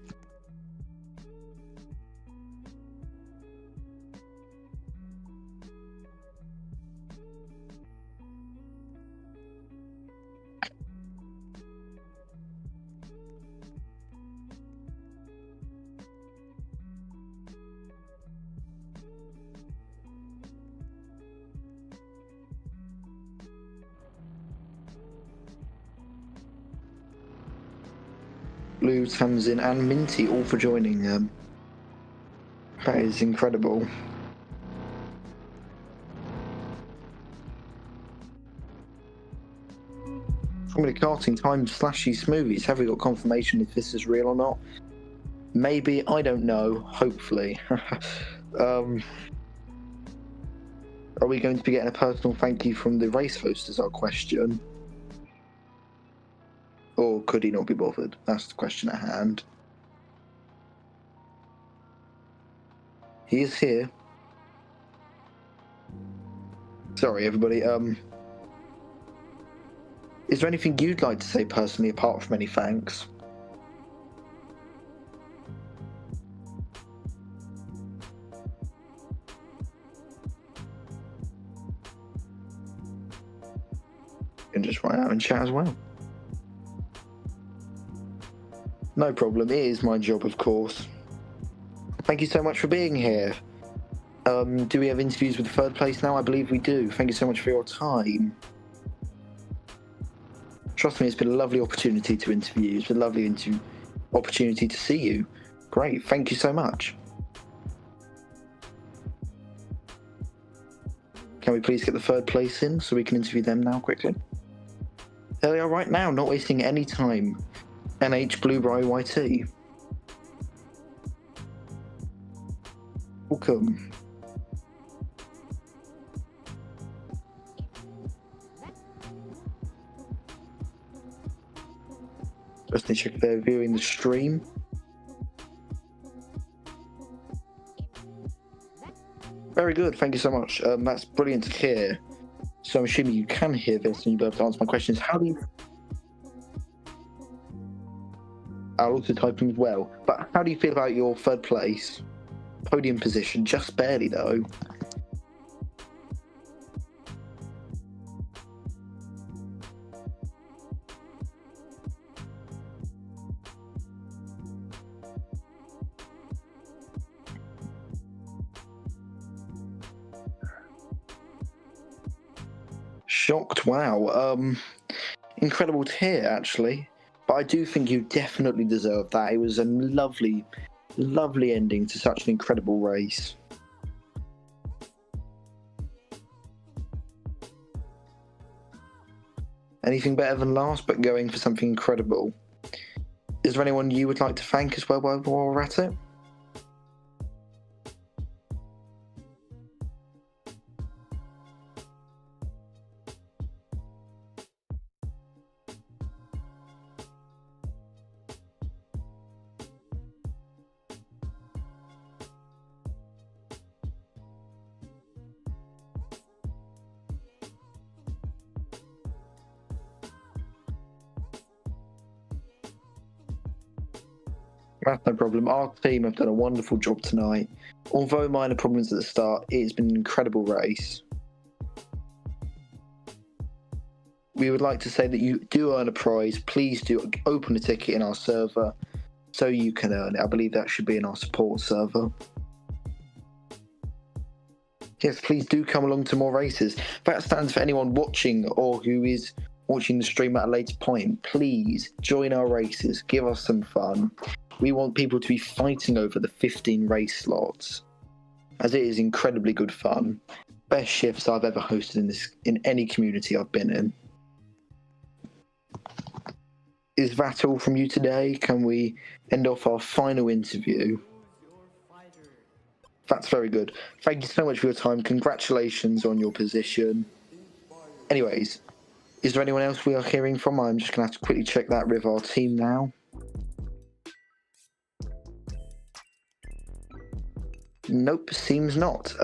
Blue, Tamsin, and Minty all for joining. That is incredible. From the Karting time Slashy Smoothies, have we got confirmation if this is real or not? Maybe, I don't know. Hopefully. Are we going to be getting a personal thank you from the race host is our question? Or could he not be bothered? That's the question at hand. He is here. Sorry, everybody. Is there anything you'd like to say personally apart from any thanks? You can just write out in chat as well. No problem, it is my job, of course. Thank you so much for being here. Do we have interviews with third place now? I believe we do. Thank you so much for your time. Trust me, it's been a lovely opportunity to interview you. It's been a lovely opportunity to see you. Great, thank you so much. Can we please get the third place in so we can interview them now quickly? There they are right now, not wasting any time. NH Blueberry YT. Welcome. Just need to check if they're viewing the stream. Very good, thank you so much. That's brilliant to hear. So I'm assuming you can hear this and you'll be able to answer my questions. How do you... I'll also type them as well. But how do you feel about your third place? Podium position, just barely though. Shocked, wow. Incredible to hear, actually. But I do think you definitely deserve that. It was a lovely, lovely ending to such an incredible race. Anything better than last, but going for something incredible. Is there anyone you would like to thank as well while we're at it? That's no problem. Our team have done a wonderful job tonight. Although minor problems at the start, it has been an incredible race. We would like to say that you do earn a prize. Please do open a ticket in our server so you can earn it. I believe that should be in our support server. Yes, please do come along to more races. That stands for anyone watching or who is watching the stream at a later point. Please join our races. Give us some fun. We want people to be fighting over the 15 race slots, as it is incredibly good fun. Best shifts I've ever hosted in any community I've been in. Is that all from you today? Can we end off our final interview? That's very good. Thank you so much for your time. Congratulations on your position. Anyways, is there anyone else we are hearing from? I'm just going to have to quickly check that with our team now. Nope, seems not.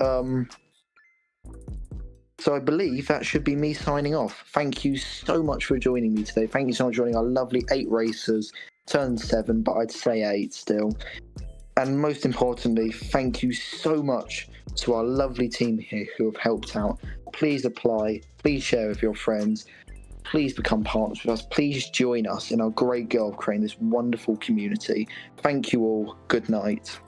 So I believe that should be me signing off. Thank you so much for joining me today. Thank you so much for joining our lovely 8 racers. Turned 7, but I'd say 8 still. And most importantly, thank you so much to our lovely team here who have helped out. Please apply. Please share with your friends. Please become partners with us. Please join us in our great goal of creating this wonderful community. Thank you all. Good night.